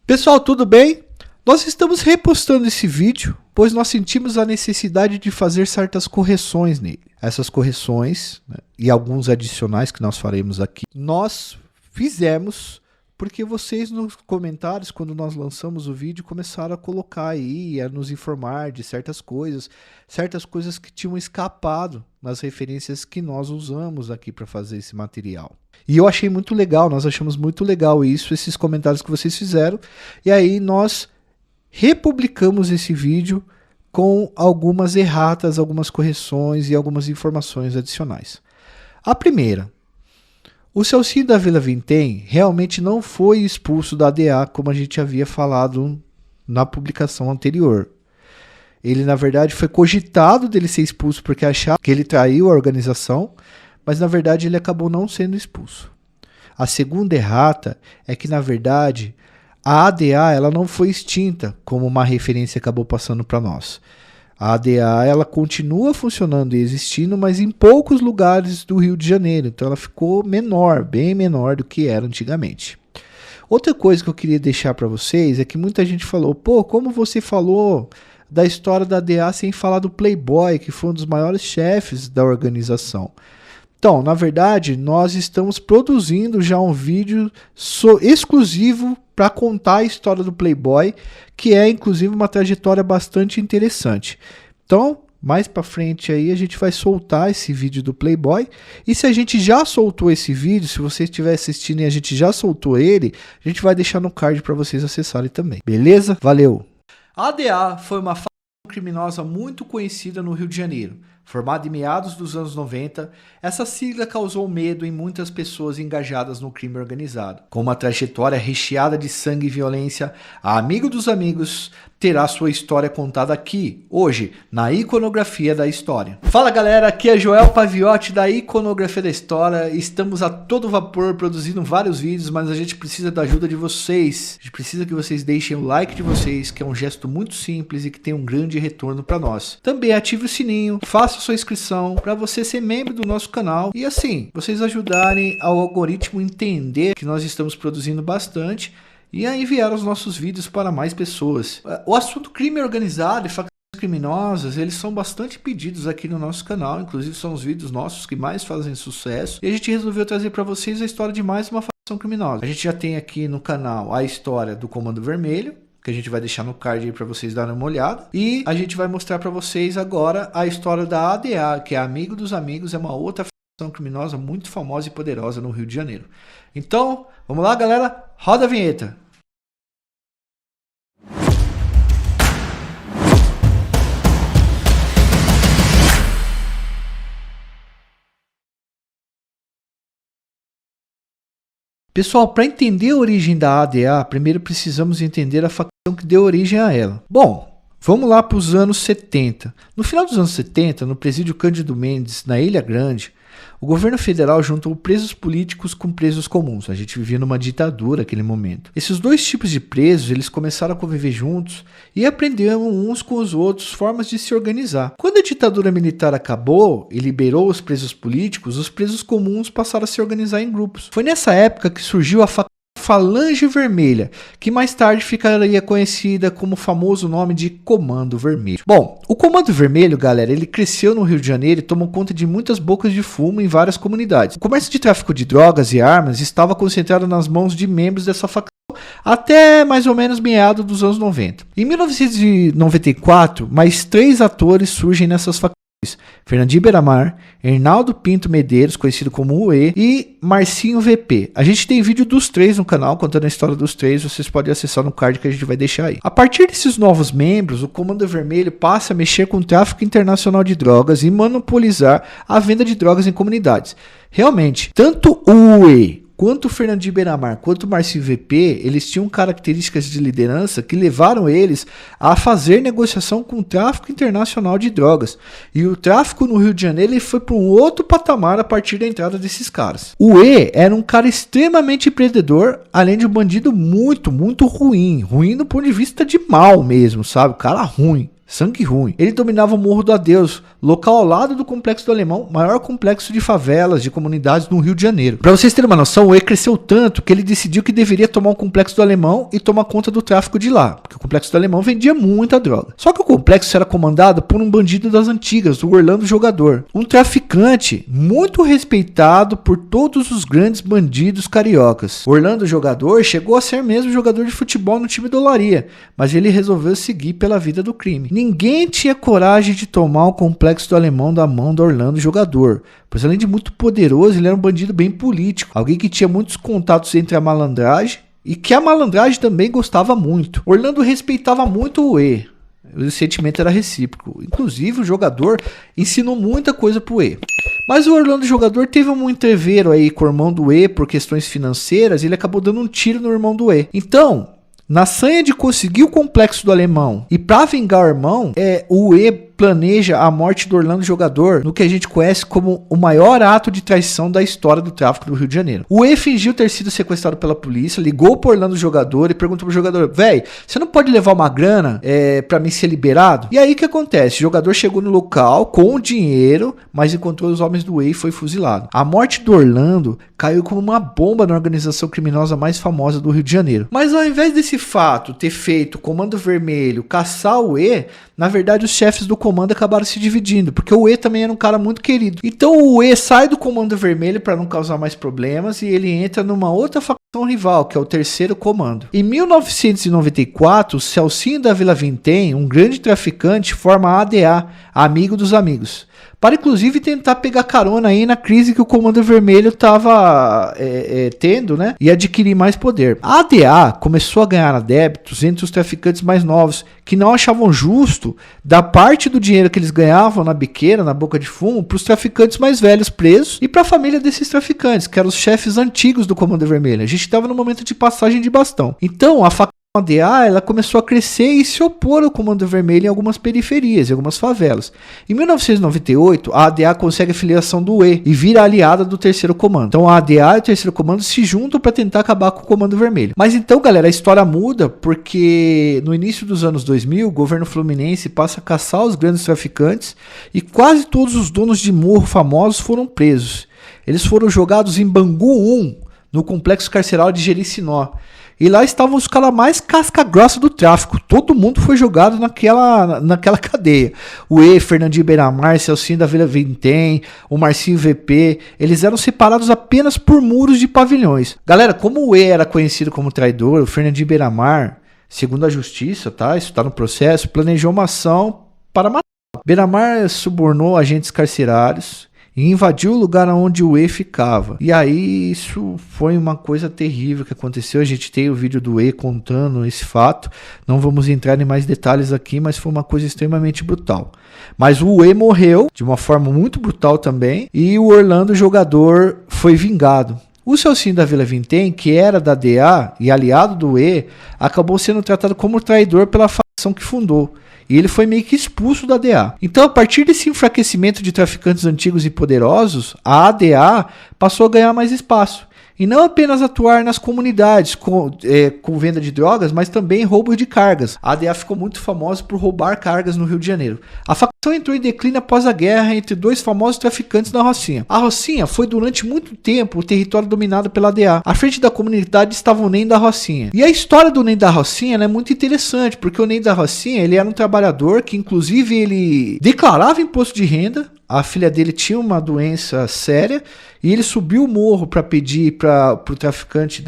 Pessoal, tudo bem? Nós estamos repostando esse vídeo, pois nós sentimos a necessidade de fazer certas correções nele. Essas correções, né, e alguns adicionais que nós faremos aqui, nós fizemos porque vocês nos comentários, quando nós lançamos o vídeo, começaram a colocar aí, a nos informar de certas coisas que tinham escapado nas referências que nós usamos aqui para fazer esse material. E eu achei muito legal, nós achamos muito legal isso, esses comentários que vocês fizeram, e aí nós republicamos esse vídeo com algumas erratas, algumas correções e algumas informações adicionais. A primeira: o Celcinho da Vila Vintém realmente não foi expulso da ADA, como a gente havia falado na publicação anterior. Ele, na verdade, foi cogitado dele ser expulso porque achava que ele traiu a organização, mas, na verdade, ele acabou não sendo expulso. A segunda errata é que, na verdade, a ADA ela não foi extinta, como uma referência acabou passando para nós. A ADA ela continua funcionando e existindo, mas em poucos lugares do Rio de Janeiro. Então ela ficou menor, bem menor do que era antigamente. Outra coisa que eu queria deixar para vocês é que muita gente falou: pô, como você falou da história da ADA sem falar do Playboy, que foi um dos maiores chefes da organização? Então, na verdade, nós estamos produzindo já um vídeo exclusivo para contar a história do Playboy, que é inclusive uma trajetória bastante interessante. Então, mais para frente aí a gente vai soltar esse vídeo do Playboy, e se a gente já soltou esse vídeo, se você estiver assistindo e a gente já soltou ele, a gente vai deixar no card para vocês acessarem também. Beleza? Valeu! A ADA foi uma facção criminosa muito conhecida no Rio de Janeiro. Formada em meados dos anos 90, essa sigla causou medo em muitas pessoas engajadas no crime organizado. Com uma trajetória recheada de sangue e violência, a Amigo dos Amigos terá sua história contada aqui, hoje, na Iconografia da História. Fala galera, aqui é Joel Paviotti da Iconografia da História. Estamos a todo vapor produzindo vários vídeos, mas a gente precisa da ajuda de vocês. A gente precisa que vocês deixem o like de vocês, que é um gesto muito simples e que tem um grande retorno para nós. Também ative o sininho, faça sua inscrição para você ser membro do nosso canal e assim, vocês ajudarem ao algoritmo entender que nós estamos produzindo bastante e a enviar os nossos vídeos para mais pessoas. O assunto crime organizado e facções criminosas, eles são bastante pedidos aqui no nosso canal, inclusive são os vídeos nossos que mais fazem sucesso, e a gente resolveu trazer para vocês a história de mais uma facção criminosa. A gente já tem aqui no canal a história do Comando Vermelho, que a gente vai deixar no card aí para vocês darem uma olhada, e a gente vai mostrar para vocês agora a história da ADA, que é Amigo dos Amigos, é uma outra facção criminosa muito famosa e poderosa no Rio de Janeiro. Então, vamos lá galera, roda a vinheta! Pessoal, para entender a origem da ADA, primeiro precisamos entender a facção que deu origem a ela. Bom, vamos lá para os anos 70. No final dos anos 70, no presídio Cândido Mendes, na Ilha Grande, o governo federal juntou presos políticos com presos comuns. A gente vivia numa ditadura naquele momento. Esses dois tipos de presos, eles começaram a conviver juntos e aprenderam uns com os outros formas de se organizar. Quando a ditadura militar acabou e liberou os presos políticos, os presos comuns passaram a se organizar em grupos. Foi nessa época que surgiu a Falange Vermelha, que mais tarde ficaria conhecida como o famoso nome de Comando Vermelho. Bom, o Comando Vermelho, galera, ele cresceu no Rio de Janeiro e tomou conta de muitas bocas de fumo em várias comunidades. O comércio de tráfico de drogas e armas estava concentrado nas mãos de membros dessa facção até mais ou menos meados dos anos 90. Em 1994, mais 3 atores surgem nessas facções: Fernandinho Beiramar, Hernaldo Pinto Medeiros, conhecido como UE, e Marcinho VP. A gente tem vídeo dos 3 no canal, contando a história dos 3, vocês podem acessar no card que a gente vai deixar aí. A partir desses novos membros, o Comando Vermelho passa a mexer com o tráfico internacional de drogas e monopolizar a venda de drogas em comunidades. Realmente, tanto o UE quanto o Fernandinho Beiramar, quanto o Marcinho VP, eles tinham características de liderança que levaram eles a fazer negociação com o tráfico internacional de drogas. E o tráfico no Rio de Janeiro ele foi para um outro patamar a partir da entrada desses caras. O E era um cara extremamente empreendedor, além de um bandido muito ruim. Ruim do ponto de vista de mal mesmo, sabe? O cara ruim. Sangue ruim. Ele dominava o Morro do Adeus, local ao lado do Complexo do Alemão, maior complexo de favelas, de comunidades no Rio de Janeiro. Para vocês terem uma noção, o E cresceu tanto que ele decidiu que deveria tomar o Complexo do Alemão e tomar conta do tráfico de lá, porque o Complexo do Alemão vendia muita droga. Só que o complexo era comandado por um bandido das antigas, o Orlando Jogador, um traficante muito respeitado por todos os grandes bandidos cariocas. O Orlando Jogador chegou a ser mesmo jogador de futebol no time do Olaria, mas ele resolveu seguir pela vida do crime. Ninguém tinha coragem de tomar o Complexo do Alemão da mão do Orlando Jogador, pois além de muito poderoso, ele era um bandido bem político, alguém que tinha muitos contatos entre a malandragem e que a malandragem também gostava muito. Orlando respeitava muito o E. O sentimento era recíproco. Inclusive, o jogador ensinou muita coisa pro E. Mas o Orlando Jogador teve um entreveiro aí com o irmão do E por questões financeiras e ele acabou dando um tiro no irmão do E. Então, na sanha de conseguir o Complexo do Alemão e para vingar o irmão, o E planeja a morte do Orlando Jogador no que a gente conhece como o maior ato de traição da história do tráfico do Rio de Janeiro. O E fingiu ter sido sequestrado pela polícia, ligou pro Orlando Jogador e perguntou pro jogador: véi, você não pode levar uma grana pra mim ser liberado? E aí o que acontece? O jogador chegou no local com o dinheiro, mas encontrou os homens do E e foi fuzilado. A morte do Orlando caiu como uma bomba na organização criminosa mais famosa do Rio de Janeiro. Mas ao invés desse fato ter feito o Comando Vermelho caçar o E, na verdade os chefes do comando acabaram se dividindo, porque o E também era um cara muito querido. Então o E sai do Comando Vermelho para não causar mais problemas e ele entra numa outra facção rival, que é o Terceiro Comando. Em 1994, o Celcinho da Vila Vintém, um grande traficante, forma a ADA, Amigo dos Amigos, para inclusive tentar pegar carona aí na crise que o Comando Vermelho estava tendo, né? E adquirir mais poder. A ADA começou a ganhar adeptos entre os traficantes mais novos, que não achavam justo dar parte do dinheiro que eles ganhavam na biqueira, na boca de fumo, para os traficantes mais velhos presos e para a família desses traficantes, que eram os chefes antigos do Comando Vermelho. A gente estava no momento de passagem de bastão. Então, a facção ADA, ela começou a crescer e se opor ao Comando Vermelho em algumas periferias, em algumas favelas. Em 1998, a ADA consegue a filiação do E e vira aliada do Terceiro Comando. Então a ADA e o Terceiro Comando se juntam para tentar acabar com o Comando Vermelho. Mas então, galera, a história muda porque no início dos anos 2000, o governo fluminense passa a caçar os grandes traficantes e quase todos os donos de morro famosos foram presos. Eles foram jogados em Bangu 1, no complexo carcerário de Jericinó. E lá estavam os caras mais casca-grossa do tráfico. Todo mundo foi jogado naquela cadeia. O E, Fernandinho Beiramar, Celcinho da Vila Vintém, o Marcinho VP. Eles eram separados apenas por muros de pavilhões. Galera, como o E era conhecido como traidor, o Fernandinho Beiramar, segundo a justiça, tá? Isso está no processo, planejou uma ação para matar. Beiramar subornou agentes carcerários e invadiu o lugar onde o E ficava. E aí isso foi uma coisa terrível que aconteceu. A gente tem o vídeo do E contando esse fato. Não vamos entrar em mais detalhes aqui, mas foi uma coisa extremamente brutal. Mas o E morreu de uma forma muito brutal também. E o Orlando Jogador foi vingado. O Celcinho da Vila Vintém, que era da DA e aliado do E, acabou sendo tratado como traidor pela facção que fundou. E ele foi meio que expulso da ADA. Então, a partir desse enfraquecimento de traficantes antigos e poderosos, a ADA passou a ganhar mais espaço. E não apenas atuar nas comunidades com venda de drogas, mas também roubo de cargas. A ADA ficou muito famosa por roubar cargas no Rio de Janeiro. A facção entrou em declínio após a guerra entre dois famosos traficantes na Rocinha. A Rocinha foi durante muito tempo o território dominado pela ADA. À frente da comunidade estava o NEM da Rocinha. E a história do NEM da Rocinha é muito interessante, porque o NEM da Rocinha ele era um trabalhador que inclusive ele declarava imposto de renda. A filha dele tinha uma doença séria e ele subiu o morro para pedir para o traficante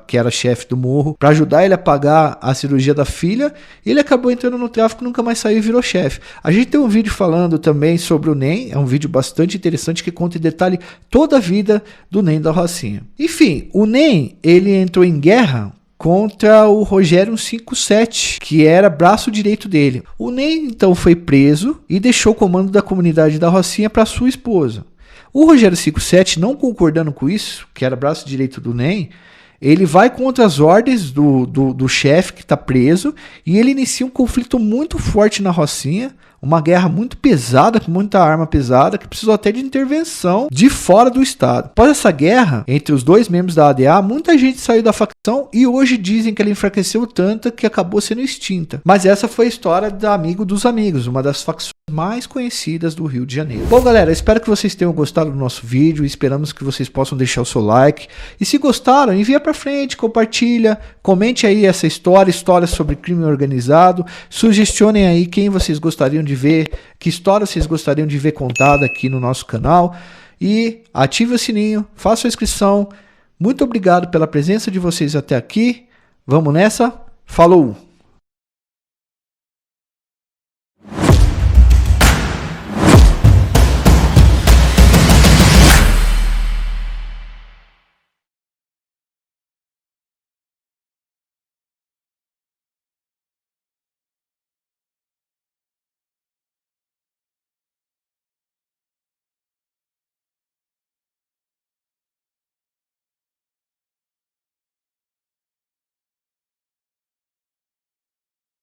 que era chefe do morro para ajudar ele a pagar a cirurgia da filha. E ele acabou entrando no tráfico, nunca mais saiu e virou chefe. A gente tem um vídeo falando também sobre o NEM, é um vídeo bastante interessante que conta em detalhe toda a vida do NEM da Rocinha. Enfim, o NEM ele entrou em guerra contra o Rogério 157, que era braço direito dele. O NEM então foi preso e deixou o comando da comunidade da Rocinha para sua esposa. O Rogério 157, não concordando com isso, que era braço direito do NEM, ele vai contra as ordens do chefe que está preso e ele inicia um conflito muito forte na Rocinha, uma guerra muito pesada, com muita arma pesada, que precisou até de intervenção de fora do Estado. Após essa guerra, entre os dois membros da ADA, muita gente saiu da facção e hoje dizem que ela enfraqueceu tanto que acabou sendo extinta. Mas essa foi a história da Amigo dos Amigos, uma das facções mais conhecidas do Rio de Janeiro. Bom, galera, espero que vocês tenham gostado do nosso vídeo, esperamos que vocês possam deixar o seu like, e se gostaram, envia pra frente, compartilha, comente aí essa história sobre crime organizado, sugestionem aí quem vocês gostariam de ver, que história vocês gostariam de ver contada aqui no nosso canal, e ative o sininho, faça a inscrição. Muito obrigado pela presença de vocês até aqui, vamos nessa, falou!